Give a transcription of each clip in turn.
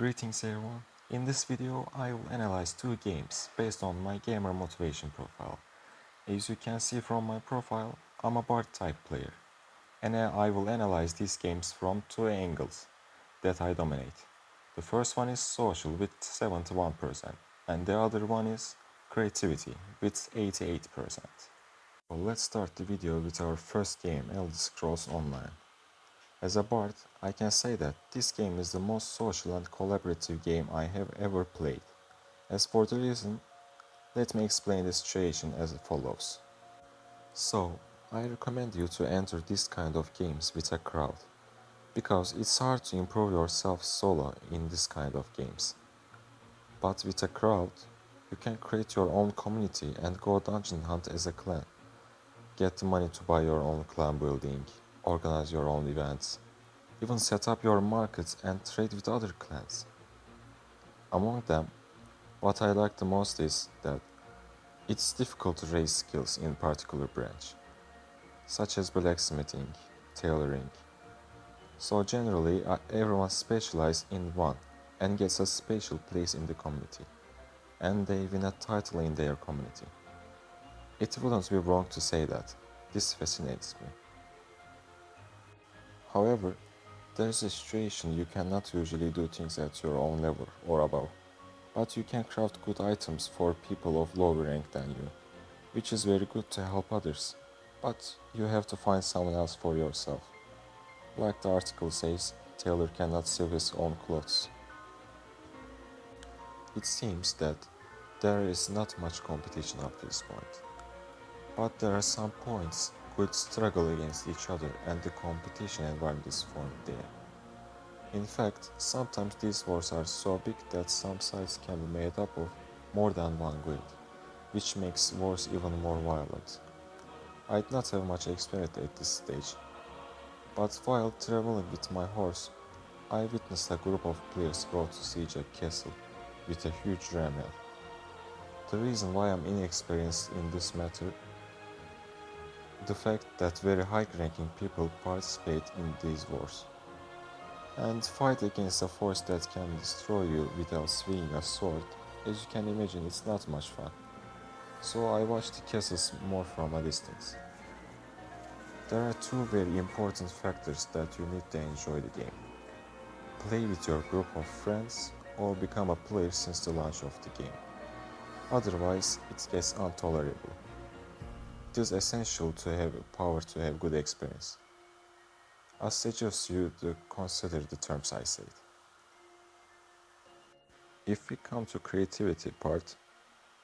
Greetings everyone. In this video, I will analyze two games based on my gamer motivation profile. As you can see from my profile, I'm a Bard type player, and I will analyze these games from two angles that I dominate. The first one is social with 71%, and the other one is creativity with 88%. So let's start the video with our first game, Elder Scrolls Online. As a bard, I can say that this game is the most social and collaborative game I have ever played. As for the reason, let me explain the situation as follows. So, I recommend you to enter this kind of games with a crowd, because it's hard to improve yourself solo in this kind of games. But with a crowd, you can create your own community and go dungeon hunt as a clan. Get the money to buy your own clan building, organize your own events, even set up your markets and trade with other clans. Among them, what I like the most is that it's difficult to raise skills in particular branch, such as blacksmithing, tailoring. So generally, everyone specializes in one and gets a special place in the community, and they win a title in their community. It wouldn't be wrong to say that. This fascinates me. However, there's a situation you cannot usually do things at your own level or above, but you can craft good items for people of lower rank than you, which is very good to help others, but you have to find someone else for yourself. Like the article says, tailor cannot sew his own clothes. It seems that there is not much competition up to this point, but there are some points which struggle against each other and the competition environment is formed there. In fact, sometimes these wars are so big that some sides can be made up of more than one guild, which makes wars even more violent. I did not have much experience at this stage, but while traveling with my horse, I witnessed a group of players go to siege a castle with a huge ram head. The reason why I'm inexperienced in this matter, the fact that very high-ranking people participate in these wars and fight against a force that can destroy you without swinging a sword. As you can imagine, it's not much fun. So I watched the castles more from a distance. There are two very important factors that you need to enjoy the game. Play with your group of friends or become a player since the launch of the game. Otherwise, it gets intolerable. It is essential to have power to have good experience. I suggest you to consider the terms I said. If we come to creativity part,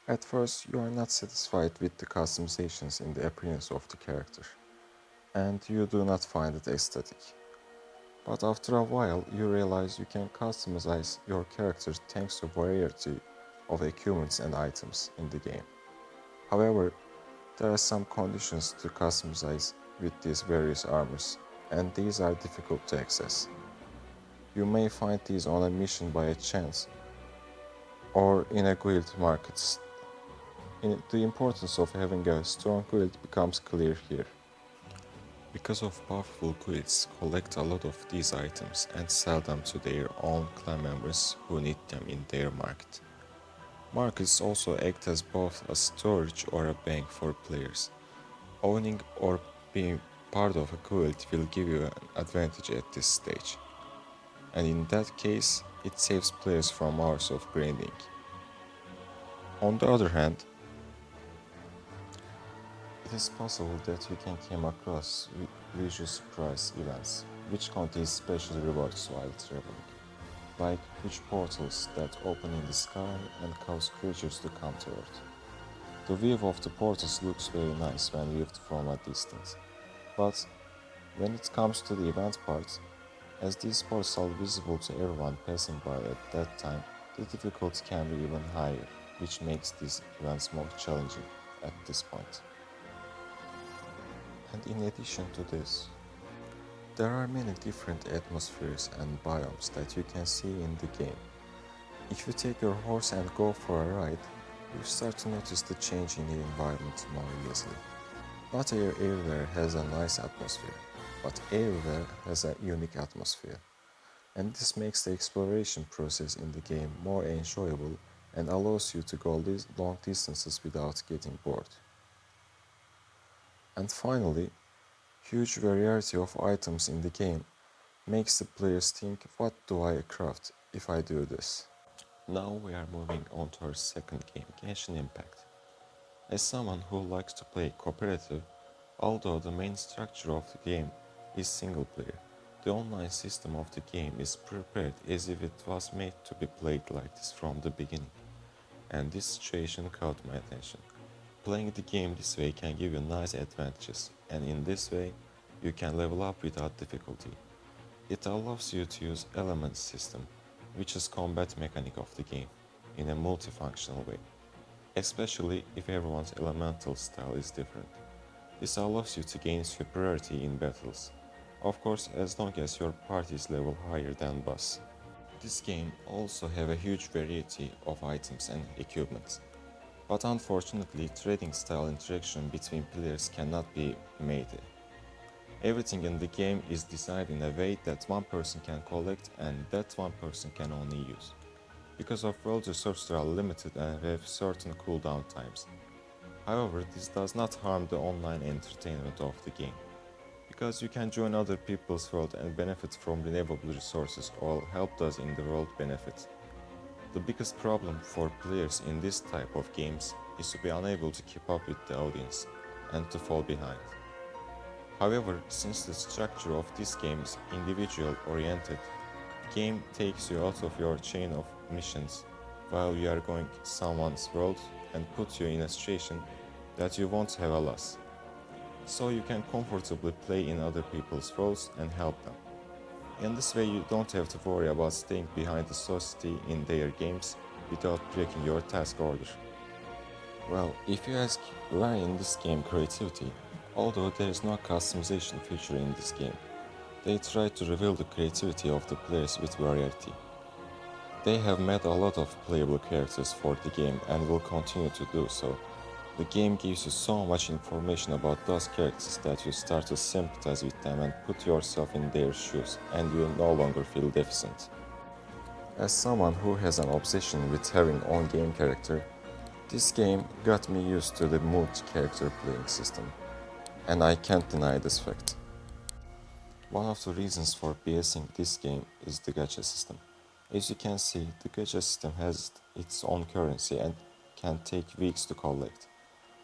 at first you are not satisfied with the customizations in the appearance of the character, and you do not find it aesthetic. But after a while you realize you can customize your character thanks to variety of equipments and items in the game. However, there are some conditions to customize with these various armors, and these are difficult to access. You may find these on a mission by a chance or in a guild markets. The importance of having a strong guild becomes clear here. Because of powerful guilds collect a lot of these items and sell them to their own clan members who need them in their market. Markets also act as both a storage or a bank for players. Owning or being part of a guild will give you an advantage at this stage, and in that case, it saves players from hours of grinding. On the other hand, it is possible that you can come across visual surprise events, which contain special rewards while traveling, like huge portals that open in the sky and cause creatures to come to Earth. The view of the portals looks very nice when viewed from a distance, but when it comes to the event part, as these portals are visible to everyone passing by at that time, the difficulty can be even higher, which makes these events more challenging at this point. And in addition to this, there are many different atmospheres and biomes that you can see in the game. If you take your horse and go for a ride, you start to notice the change in the environment more easily. Not everywhere has a nice atmosphere, but everywhere has a unique atmosphere. and this makes the exploration process in the game more enjoyable and allows you to go long distances without getting bored. And finally, huge variety of items in the game makes the players think, what do I craft if I do this? Now we are moving on to our second game, Genshin Impact. As someone who likes to play cooperative, although the main structure of the game is single player, the online system of the game is prepared as if it was made to be played like this from the beginning. And this situation caught my attention. Playing the game this way can give you nice advantages, and in this way, you can level up without difficulty. It allows you to use elements system, which is combat mechanic of the game, in a multifunctional way, especially if everyone's elemental style is different. This allows you to gain superiority in battles, of course as long as your party is level higher than boss. This game also have a huge variety of items and equipment, but unfortunately trading style interaction between players cannot be made. Everything in the game is designed in a way that one person can collect and that one person can only use. Because of world resources are limited and have certain cooldown times. However, this does not harm the online entertainment of the game, because you can join other people's world and benefit from renewable resources or help us in the world benefit. The biggest problem for players in this type of games is to be unable to keep up with the audience and to fall behind. However, since the structure of this game is individual oriented, the game takes you out of your chain of missions while you are going someone's world and puts you in a situation that you won't have a loss. So you can comfortably play in other people's worlds and help them. In this way you don't have to worry about staying behind the society in their games without breaking your task order. Well, if you ask where in this game creativity, although there is no customization feature in this game, they try to reveal the creativity of the players with variety. They have made a lot of playable characters for the game and will continue to do so. The game gives you so much information about those characters that you start to sympathize with them and put yourself in their shoes, and you no longer feel deficient. As someone who has an obsession with having own game character, this game got me used to the multi-character playing system, and I can't deny this fact. One of the reasons for BSing this game is the gacha system. As you can see, the gacha system has its own currency and can take weeks to collect.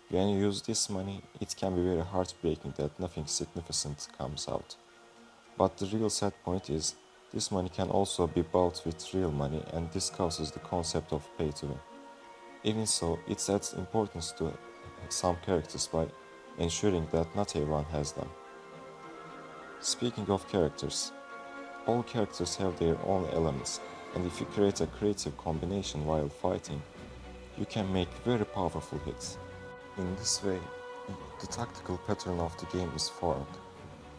When you use this money, it can be very heartbreaking that nothing significant comes out. But the real sad point is, this money can also be bought with real money, and this causes the concept of pay to win. Even so, it adds importance to some characters by ensuring that not everyone has them. Speaking of characters, all characters have their own elements, and if you create a creative combination while fighting, you can make very powerful hits. In this way, the tactical pattern of the game is formed,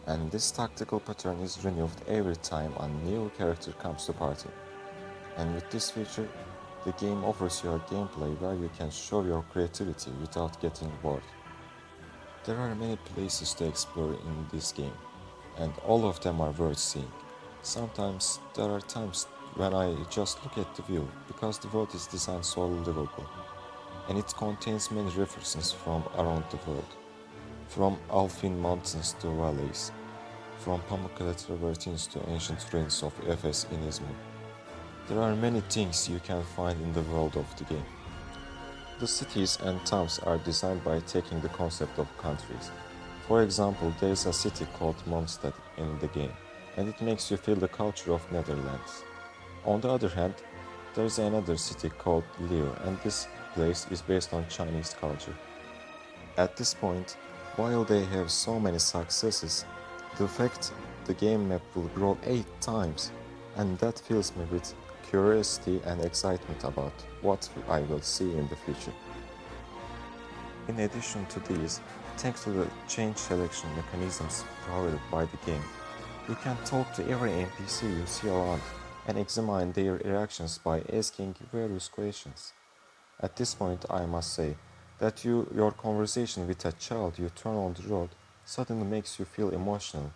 and this tactical pattern is renewed every time a new character comes to party. And with this feature, the game offers you a gameplay where you can show your creativity without getting bored. There are many places to explore in this game, and all of them are worth seeing. Sometimes there are times when I just look at the view because the world is designed so livable, and it contains many references from around the world, from Alpine mountains to valleys, from Pamukkale travertines to ancient ruins of Efes in Izmir. There are many things you can find in the world of the game. The cities and towns are designed by taking the concept of countries. For example, there is a city called Mondstadt in the game, and it makes you feel the culture of Netherlands. On the other hand, there is another city called Leo, and this place is based on Chinese culture. At this point, while they have so many successes, the fact the game map will grow 8 times, and that fills me with curiosity and excitement about what I will see in the future. In addition to these, thanks to the change selection mechanisms provided by the game, you can talk to every NPC you see around and examine their reactions by asking various questions. At this point, I must say that your conversation with a child you turn on the road suddenly makes you feel emotional.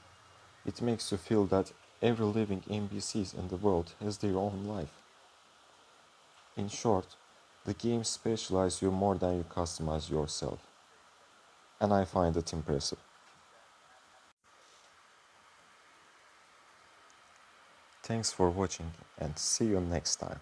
It makes you feel that Every living NPCs in the world has their own life. In short, the game specializes you more than you customize yourself, and I find it impressive. Thanks for watching and see you next time.